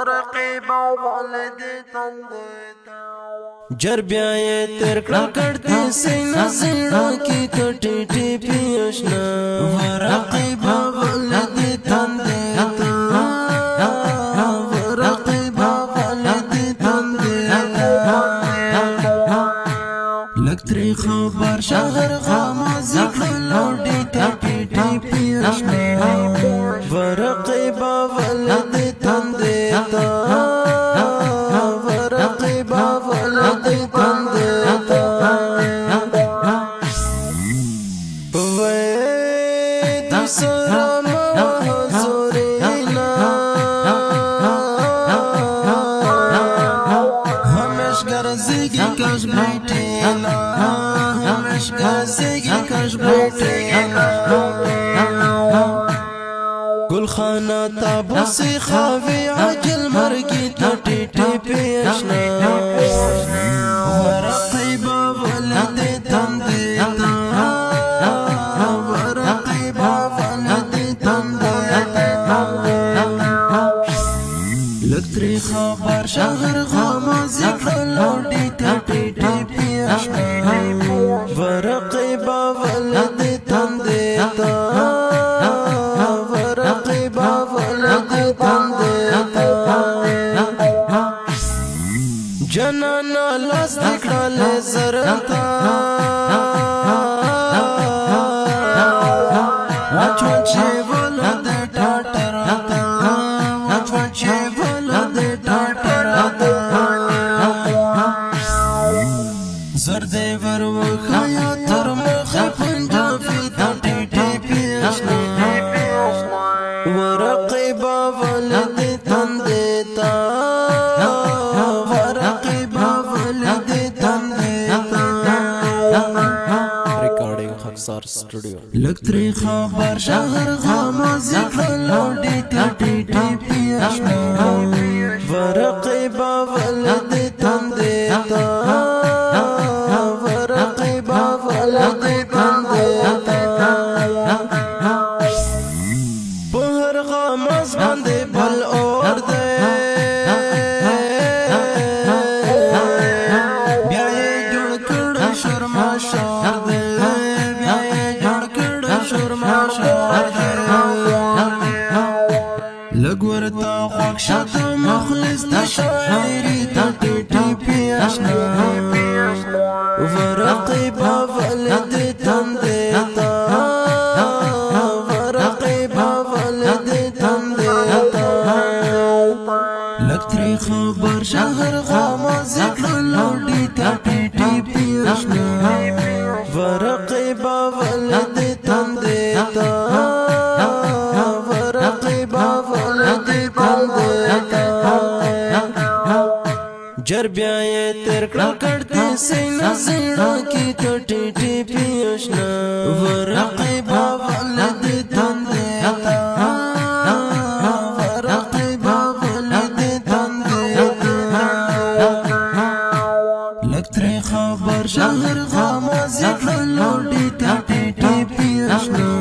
ورقیبا والد تندتا جربیائے تیر کڑل کرتی سینہ زیڑا کی کٹی ٹی پیشنا ورقیبا والد تندتا ورقیبا والد تندتا لگتری خبر شهر غامازی کلوڑی کٹی ٹی پیشنا ورقیبا والد تندتا ورقیبا والد تندتا وید سرام حضورینا ہمیش گرزگی کش بیٹینا ہمیش گرزگی کش بیٹینا گلخانہ تابو سی خاوی عجل مرگی ٹوٹی ٹی پیشنا ورقیبا والد تندتا ورقیبا والد تندتا لگتری خبر شهر غامازی کلوڑی ٹوٹی ٹی پیشنا ورقیبا والد تندتا ورقیبا والد تندتا جنانا لاس دکھال زرتا وچوچے ولد ٹاٹرتا وچوچے ولد ٹاٹرتا زردے ورو خایا ترمخ پنجابی ٹوٹی ٹی پیشنا ورقیبا والد تندتا ورقیبا والد تندتا ریکارڈنگ خاکسار اسٹوڈیو لگتری خبر شهر غامازی کلوڑی کٹی ٹی پیشنا ورقیبا والد تندتا ورقیبا والد تندتا بہر غاماز باندے بھل اور دے بیائے جڑ کڑ شرما شار دے بیائے جڑ کڑ شرما شار دے لگورتا خوکشات مخلص دا شاعری ٹوٹی ٹی پیشنا ورقیبا والد تندتا ورقیبا والد تندتا لگتری خبر شهر غامازی کلوڑی ٹوٹی ٹی پیشنا ورقیبا والد تندتا ورقیبا والد تندتا جربیائے تیر کڑل کرتی سینہ زیڑا کی کٹی ٹی پیشنا ورقیبا والد تندتا ورقیبا والد تندتا لگتری خبر شهر غامازی کلوڑی ٹوٹی ٹی پیشنا